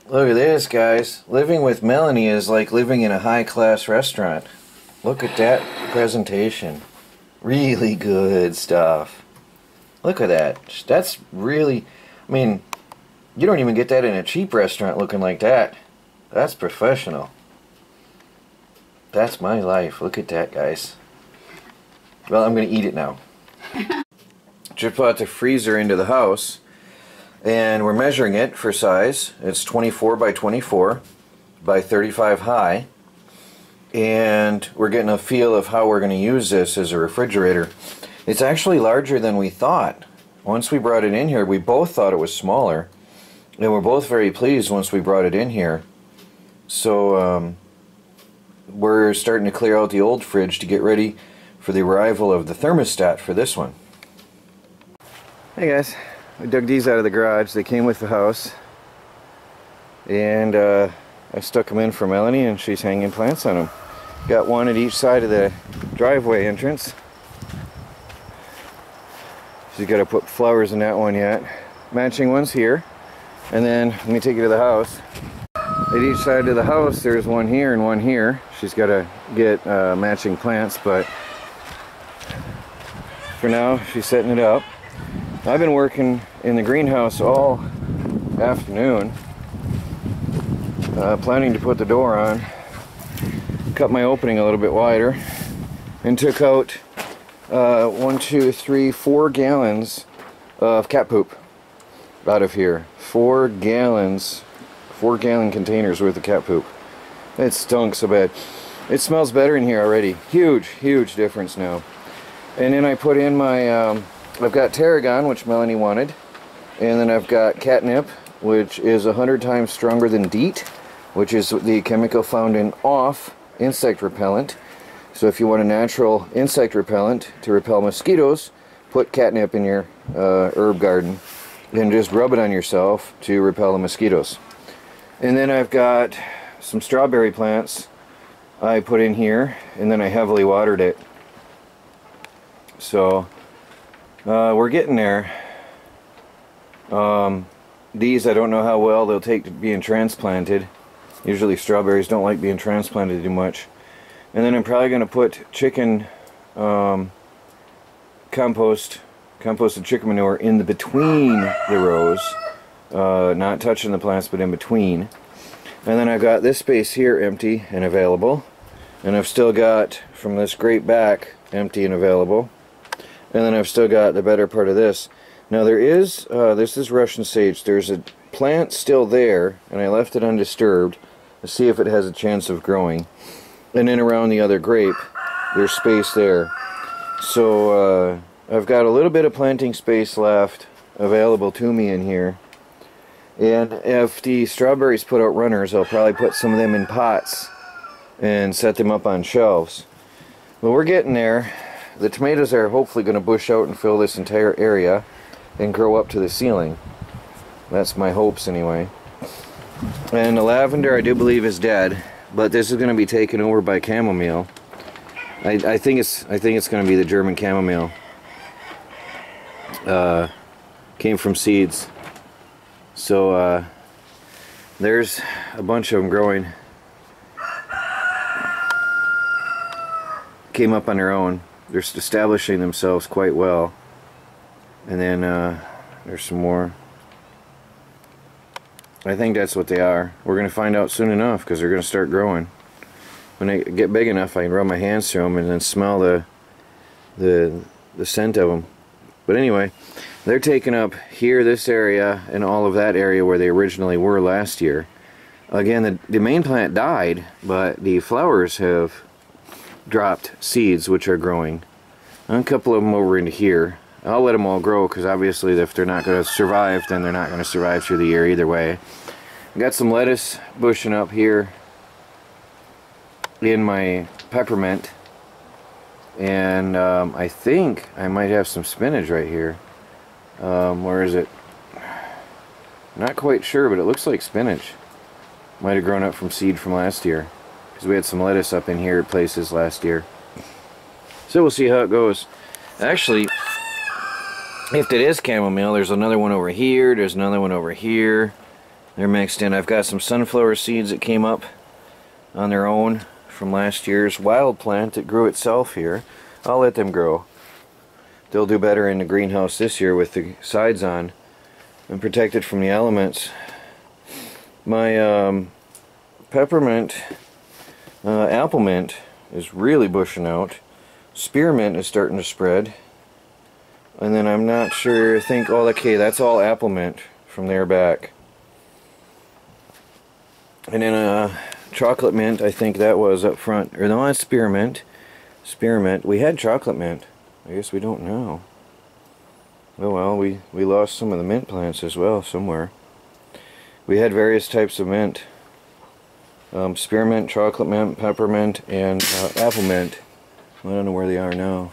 Look at this, guys. Living with Melanie is like living in a high-class restaurant. Look at that presentation. Really good stuff. Look at that. That's really... I mean, you don't even get that in a cheap restaurant looking like that. That's professional. That's my life. Look at that, guys. Well, I'm going to eat it now. Just brought the freezer into the house. And we're measuring it for size. It's 24 by 24 by 35 high. And we're getting a feel of how we're going to use this as a refrigerator. It's actually larger than we thought. Once we brought it in here, we both thought it was smaller. And we're both very pleased once we brought it in here. So we're starting to clear out the old fridge to get ready for the arrival of the thermostat for this one. Hey guys. We dug these out of the garage. They came with the house. And I stuck them in for Melanie, and she's hanging plants on them. Got one at each side of the driveway entrance. She's got to put flowers in that one yet. Matching ones here. And then, let me take you to the house. At each side of the house, there's one here and one here. She's got to get matching plants, but for now, she's setting it up. I've been working in the greenhouse all afternoon, planning to put the door on, cut my opening a little bit wider, and took out 4 gallons of cat poop out of here. 4 gallon containers worth of cat poop. It stunk so bad. It smells better in here already. Huge difference now. And then I put in my I've got tarragon, which Melanie wanted, and then I've got catnip, which is 100 times stronger than DEET, which is the chemical found in off insect repellent. So if you want a natural insect repellent to repel mosquitoes, put catnip in your herb garden and just rub it on yourself to repel the mosquitoes. And then I've got some strawberry plants I put in here, and then I heavily watered it. So we're getting there. These, I don't know how well they'll take to being transplanted. Usually strawberries don't like being transplanted too much. And then I'm probably going to put chicken composted chicken manure in the between the rows. Not touching the plants, but in between. And then I've got this space here empty and available. And I've still got, from this grate back, empty and available. And then I've still got the better part of this. Now there is, this is Russian sage. There's a plant still there, and I left it undisturbed to see if it has a chance of growing. And then around the other grape, there's space there. So I've got a little bit of planting space left available to me in here. And if the strawberries put out runners, I'll probably put some of them in pots and set them up on shelves. But we're getting there. The tomatoes are hopefully going to bush out and fill this entire area and grow up to the ceiling. That's my hopes anyway. And the lavender I do believe is dead, but this is going to be taken over by chamomile. I think it's going to be the German chamomile. Came from seeds. So there's a bunch of them growing. Came up on their own. They're establishing themselves quite well. And then there's some more. I think that's what they are. We're going to find out soon enough because they're going to start growing. When they get big enough, I can run my hands through them and then smell the scent of them. But anyway, they're taking up here, this area, and all of that area where they originally were last year. Again, the main plant died, but the flowers have dropped seeds which are growing. And a couple of them over into here. I'll let them all grow because obviously if they're not going to survive, then they're not going to survive through the year either way. I got some lettuce bushing up here in my peppermint, and I think I might have some spinach right here. Where is it? Not quite sure, but it looks like spinach. Might have grown up from seed from last year, because we had some lettuce up in here places last year. So we'll see how it goes. Actually, if it is chamomile, there's another one over here, there's another one over here, They're mixed in. I've got some sunflower seeds that came up on their own from last year's wild plant that grew itself here. I'll let them grow. They'll do better in the greenhouse this year with the sides on and protected from the elements. My peppermint, apple mint is really bushing out. Spearmint is starting to spread. And then I'm not sure, I think, oh, okay, that's all apple mint from there back. And then chocolate mint, I think that was up front. Or no, it's spearmint. Spearmint. We had chocolate mint. I guess we don't know. Oh well, we lost some of the mint plants as well somewhere. We had various types of mint. Spearmint, chocolate mint, peppermint, and apple mint. I don't know where they are now.